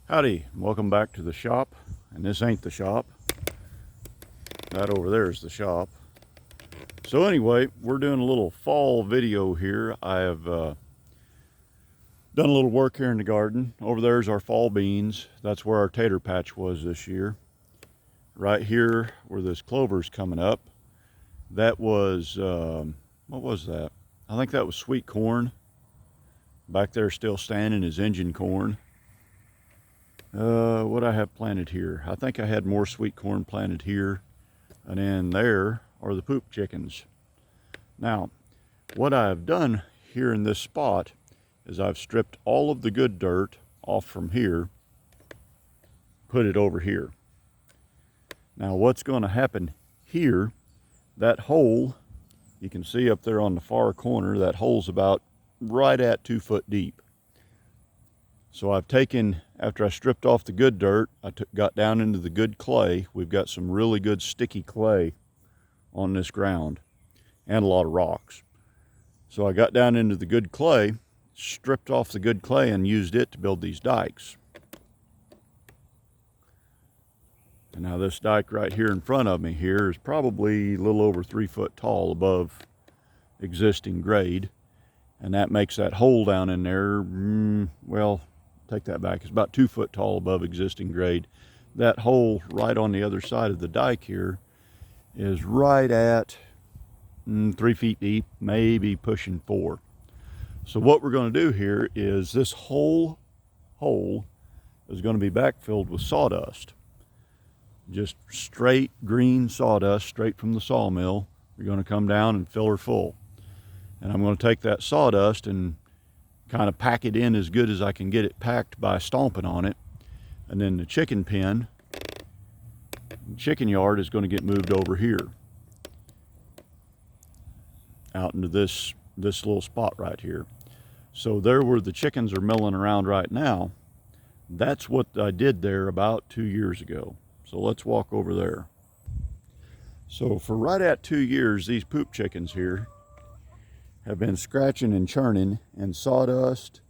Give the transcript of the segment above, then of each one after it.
Howdy, welcome back to the shop. And this ain't the shop. That over there is the shop. So anyway, we're doing a little fall video here. I have done a little work here in the garden. Over there's our fall beans. That's where our tater patch was this year. Right here where this clover's coming up, that was, what was that? I think that was sweet corn. Back there still standing is Indian corn. What I have planted here, I think I had more sweet corn planted here, and then there are the poop chickens. Now, what I've done here in this spot is I've stripped all of the good dirt off from here, put it over here. Now what's going to happen here, that hole, you can see up there on the far corner, that hole's about right at 2 foot deep. So I've taken, after I stripped off the good dirt, got down into the good clay. We've got some really good sticky clay on this ground and a lot of rocks. So I got down into the good clay, stripped off the good clay and used it to build these dikes. And now this dike right here in front of me here is probably a little over 3 foot tall above existing grade. And that makes that hole down in there, well, take that back, it's about 2 foot tall above existing grade. That hole right on the other side of the dike here is right at 3 feet deep, maybe pushing 4. So what we're going to do here is this whole hole is going to be backfilled with sawdust. Just straight green sawdust straight from the sawmill. We're going to come down and fill her full. And I'm going to take that sawdust and kind of pack it in as good as I can get it packed by stomping on it. And then the chicken pen, chicken yard is going to get moved over here, out into this little spot right here. So there where the chickens are milling around right now, that's what I did there about 2 years ago. So let's walk over there. So for right at 2 years, these poop chickens here have been scratching and churning and sawdust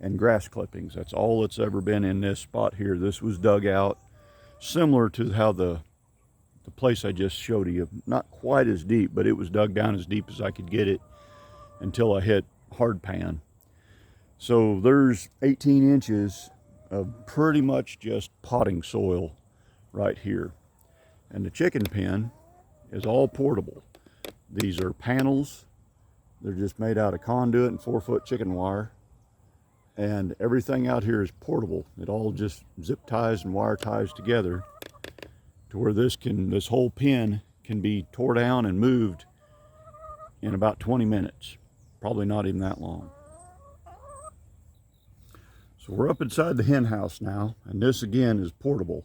and grass clippings. That's all that's ever been in this spot here. This was dug out similar to how the place I just showed you, not quite as deep, but it was dug down as deep as I could get it until I hit hard pan. So there's 18 inches of pretty much just potting soil right here. And the chicken pen is all portable. These are panels. They're just made out of conduit and 4-foot chicken wire. And everything out here is portable. It all just zip ties and wire ties together to where this whole pen can be tore down and moved in about 20 minutes. Probably not even that long. So we're up inside the hen house now, and this again is portable.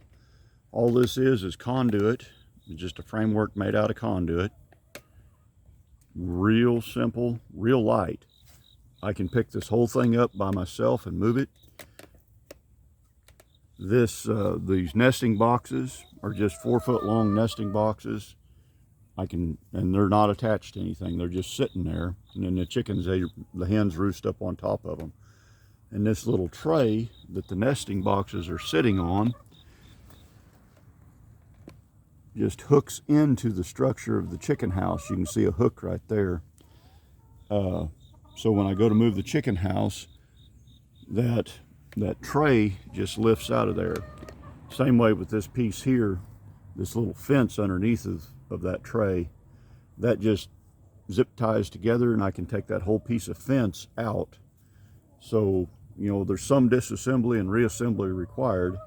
All this is conduit. It's just a framework made out of conduit. Real simple, real light. I can pick this whole thing up by myself and move it. These nesting boxes are just 4-foot long nesting boxes. And they're not attached to anything. They're just sitting there. And then the chickens, the hens roost up on top of them. And this little tray that the nesting boxes are sitting on just hooks into the structure of the chicken house. You can see a hook right there. So when I go to move the chicken house, that tray just lifts out of there. Same way with this piece here, this little fence underneath of that tray, that just zip ties together, and I can take that whole piece of fence out. So, you know, there's some disassembly and reassembly required,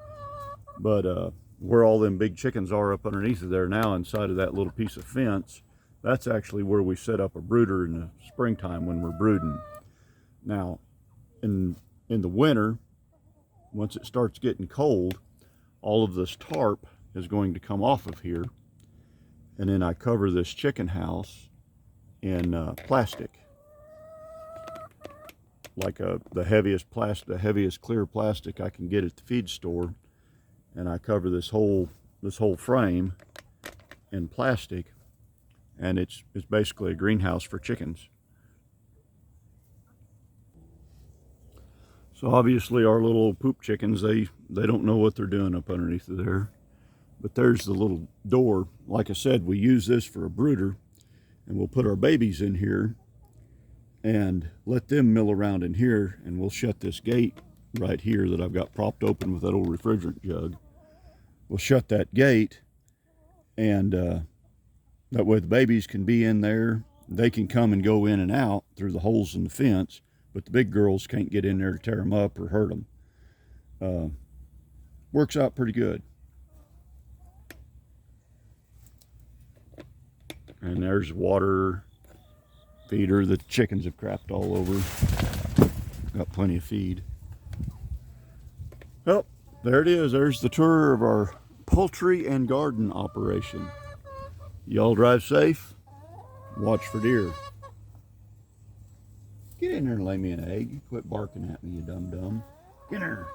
but where all them big chickens are up underneath of there now inside of that little piece of fence, that's actually where we set up a brooder in the springtime when we're brooding. Now, in the winter, once it starts getting cold, all of this tarp is going to come off of here, and then I cover this chicken house in plastic, like the heaviest clear plastic I can get at the feed store. And I cover this whole frame in plastic, and it's basically a greenhouse for chickens. So obviously our little poop chickens, they don't know what they're doing up underneath of there. But there's the little door. Like I said, we use this for a brooder, and we'll put our babies in here and let them mill around in here, and we'll shut this gate right here that I've got propped open with that old refrigerant jug. We'll shut that gate, and that way the babies can be in there. They can come and go in and out through the holes in the fence, but the big girls can't get in there to tear them up or hurt them. Works out pretty good. And there's water feeder. The chickens have crapped all over. Got plenty of feed. Well, there it is. There's the tour of our poultry and garden operation. Y'all drive safe. Watch for deer. Get in there and lay me an egg. Quit barking at me, you dum-dum. Get in there.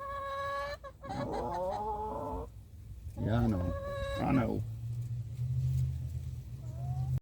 Yeah, I know.